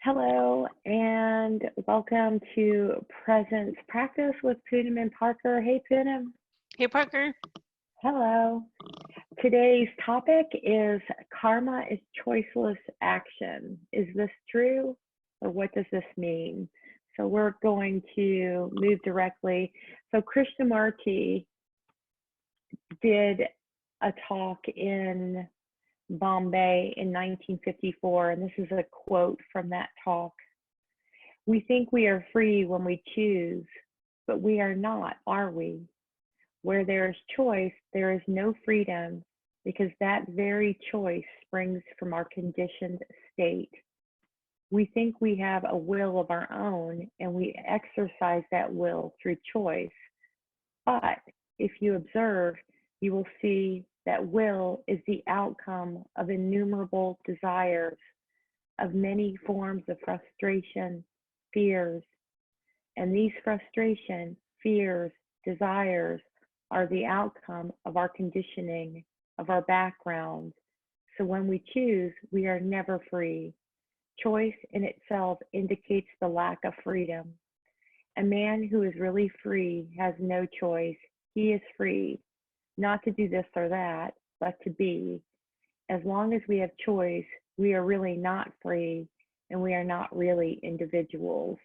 Hello, and welcome to Presence Practice with Poonam and Parker. Hey, Poonam. Hey, Parker. Hello. Today's topic is karma is choiceless action. Is this true, or what does this mean? So we're going to move directly. So Krishnamurti did a talk in Bombay in 1954, and this is a quote from that talk. We think we are free when we choose, but we are not, are we? Where there is choice, there is no freedom, because that very choice springs from our conditioned state. We think we have a will of our own, and we exercise that will through choice. But if you observe, you will see that will is the outcome of innumerable desires, of many forms of frustration, fears. And these frustration, fears, desires are the outcome of our conditioning, of our background. So when we choose, we are never free. Choice in itself indicates the lack of freedom. A man who is really free has no choice. He is free, not to do this or that, but to be. As long as we have choice, we are really not free, and we are not really individuals.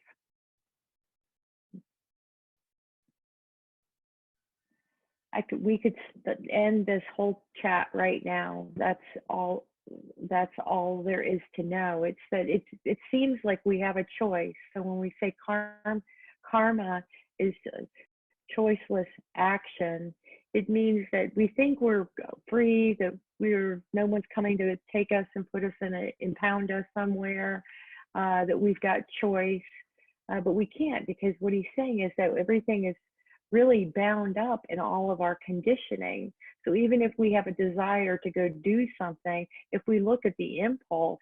We could end this whole chat right now. That's all there is to know. It's that it seems like we have a choice. So when we say karma is choiceless action, it means that we think we're free, that no one's coming to take us and put us impound us somewhere, that we've got choice, but we can't, because what he's saying is that everything is really bound up in all of our conditioning. So even if we have a desire to go do something, if we look at the impulse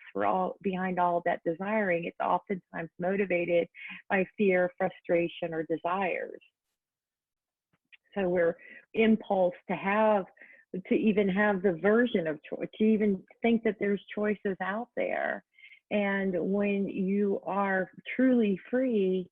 behind all of that desiring, it's oftentimes motivated by fear, frustration, or desires. So we're impulse to even have the version of choice, to even think that there's choices out there. And when you are truly free,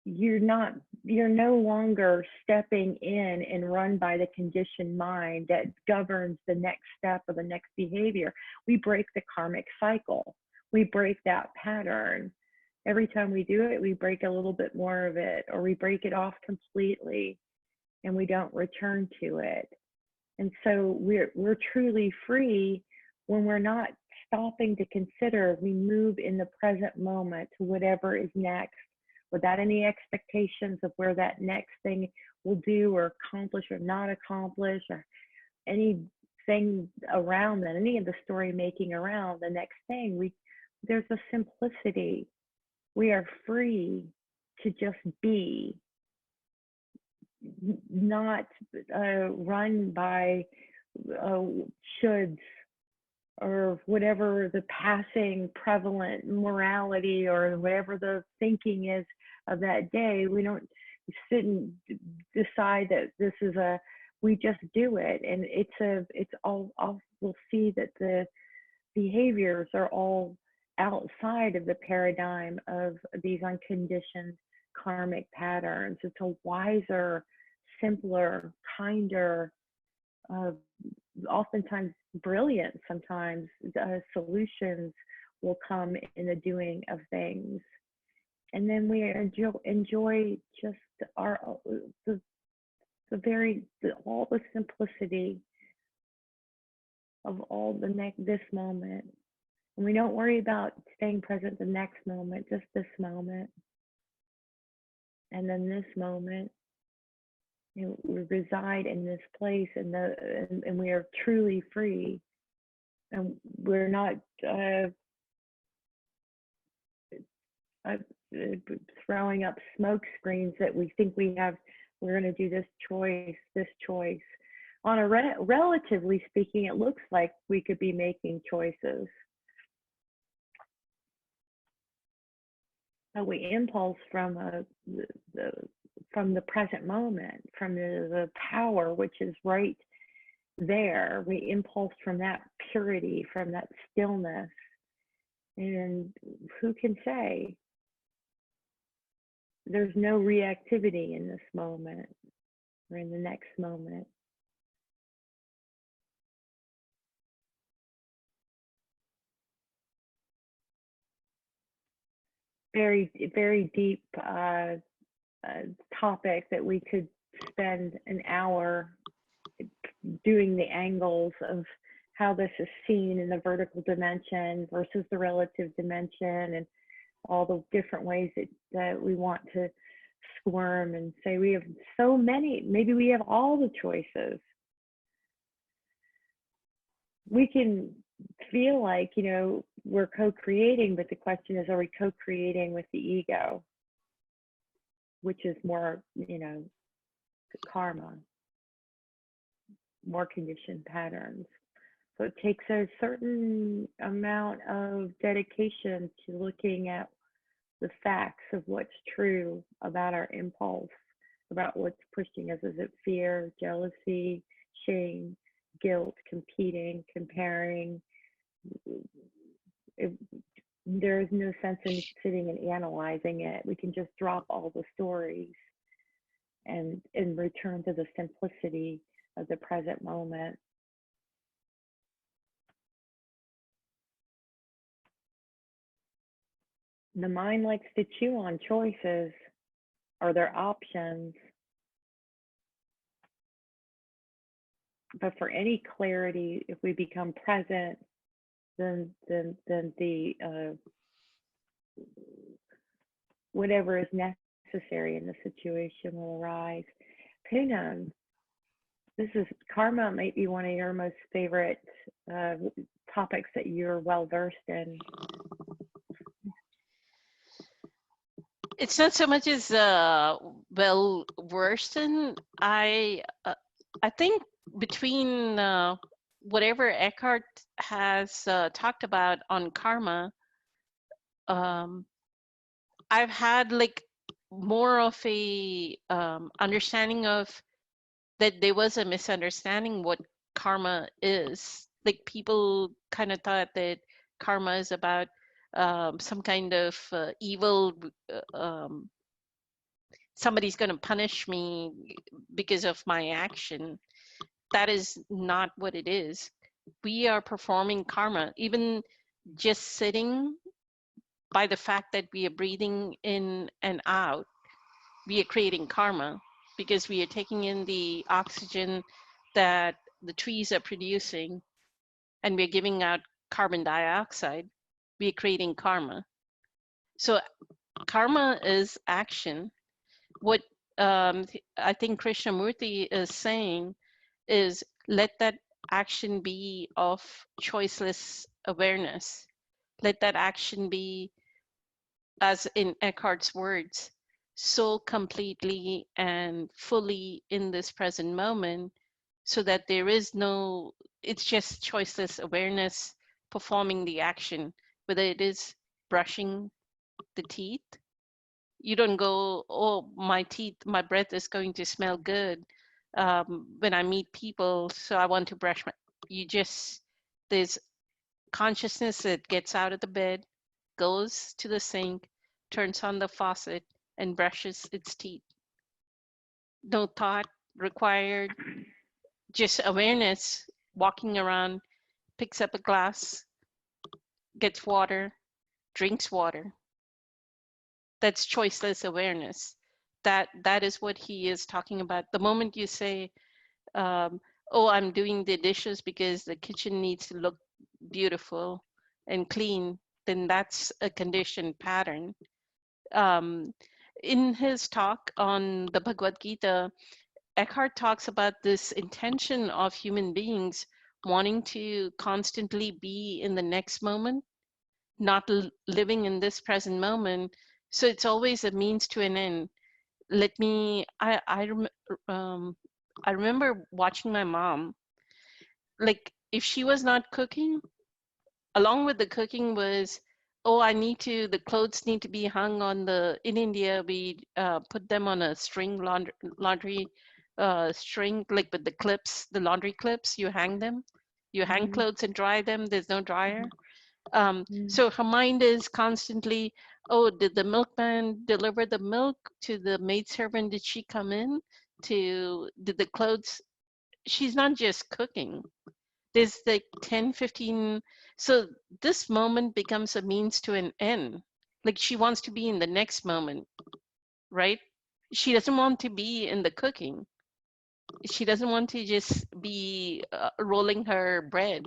you're no longer stepping in and run by the conditioned mind that governs the next step or the next behavior. We break the karmic cycle. We break that pattern. Every time we do it, we break a little bit more of it, or we break it off completely, and we don't return to it. And so we're truly free when we're not stopping to consider. We move in the present moment to whatever is next, without any expectations of where that next thing will do or accomplish or not accomplish, or anything around that, any of the story making around the next thing. There's a simplicity. We are free to just be, not run by shoulds or whatever the passing prevalent morality or whatever the thinking is of that day. We don't sit and decide that this is we just do it. And we'll see that the behaviors are all outside of the paradigm of these unconditioned karmic patterns. It's a wiser, simpler, kinder, oftentimes brilliant, sometimes solutions will come in the doing of things. And then we enjoy just all the simplicity of all this moment. And we don't worry about staying present the next moment, just this moment. And then this moment, we reside in this place, and we are truly free, and we're not throwing up smoke screens that we think we're going to do this choice. On a relatively speaking, it looks like we could be making choices. But we impulse from the present moment, from the power which is right there. We impulse from that purity, from that stillness. And who can say? There's no reactivity in this moment or in the next moment. Very, very deep topic that we could spend an hour doing the angles of how this is seen in the vertical dimension versus the relative dimension, and all the different ways that we want to squirm and say we have so many, maybe we have all the choices. We can feel like, we're co-creating, but the question is, are we co-creating with the ego, which is more, karma, more conditioned patterns. So it takes a certain amount of dedication to looking at the facts of what's true about our impulse, about what's pushing us. Is it fear, jealousy, shame, guilt, competing, comparing? There is no sense in sitting and analyzing it. We can just drop all the stories and return to the simplicity of the present moment. The mind likes to chew on choices or their options. But for any clarity, if we become present, then the whatever is necessary in the situation will arise. Poonam, this is karma, might be one of your most favorite topics that you're well versed in. It's not so much as well versed in. I think between whatever Eckhart has talked about on karma, I've had like more of a understanding of that there was a misunderstanding what karma is. Like people kind of thought that karma is about some kind of evil, somebody's going to punish me because of my action. That is not what it is. We are performing karma. Even just sitting, by the fact that we are breathing in and out, we are creating karma because we are taking in the oxygen that the trees are producing and we're giving out carbon dioxide. We are creating karma. So karma is action. What I think Krishnamurti is saying is let that action be of choiceless awareness. Let that action be, as in Eckhart's words, so completely and fully in this present moment so that there is no, it's just choiceless awareness performing the action, whether it is brushing the teeth. You don't go, oh, my teeth, my breath is going to smell good when I meet people, so I want to brush my, you just, there's consciousness that gets out of the bed, goes to the sink, turns on the faucet, and brushes its teeth. No thought required, just awareness, walking around, picks up a glass, gets water, drinks water. That's choiceless awareness. That is what he is talking about. The moment you say, oh, I'm doing the dishes because the kitchen needs to look beautiful and clean, then that's a conditioned pattern. In his talk on the Bhagavad Gita, Eckhart talks about this intention of human beings wanting to constantly be in the next moment, not living in this present moment. So it's always a means to an end. Let me, I remember watching my mom, like if she was not cooking, along with the cooking was, oh, I need to, the clothes need to be hung on the, in India, we put them on a string, laundry string, like with the clips, the laundry clips, you hang them. You hang clothes and dry them, there's no dryer. Mm. So her mind is constantly, oh, did the milkman deliver the milk to the maidservant? Did she come in? Did the clothes? She's not just cooking. There's like 10, 15. So this moment becomes a means to an end. Like she wants to be in the next moment, right? She doesn't want to be in the cooking. She doesn't want to just be rolling her bread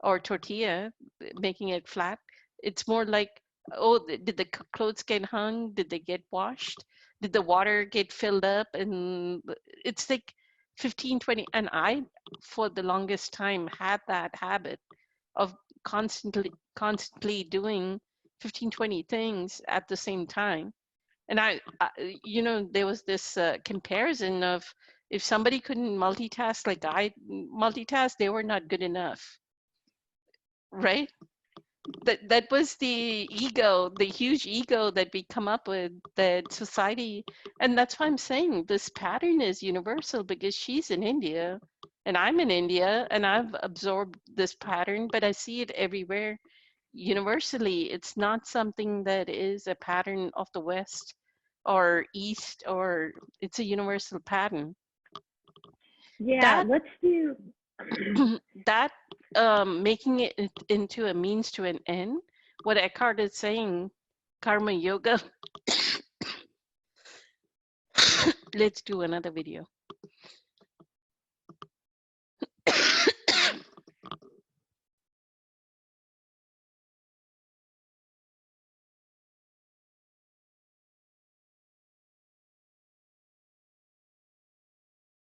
or tortilla, making it flat. It's more like, oh, did the clothes get hung? Did they get washed? Did the water get filled up? And it's like 15, 20. And I, for the longest time, had that habit of constantly doing 15, 20 things at the same time. And there was this comparison of if somebody couldn't multitask like I multitask, they were not good enough, right? That was the ego, the huge ego that we come up with, that society. And that's why I'm saying this pattern is universal, because she's in India and I'm in India and I've absorbed this pattern, but I see it everywhere universally. It's not something that is a pattern of the West or East, or it's a universal pattern. Yeah, That let's do. that making it into a means to an end, what Eckhart is saying, karma yoga. Let's do another video.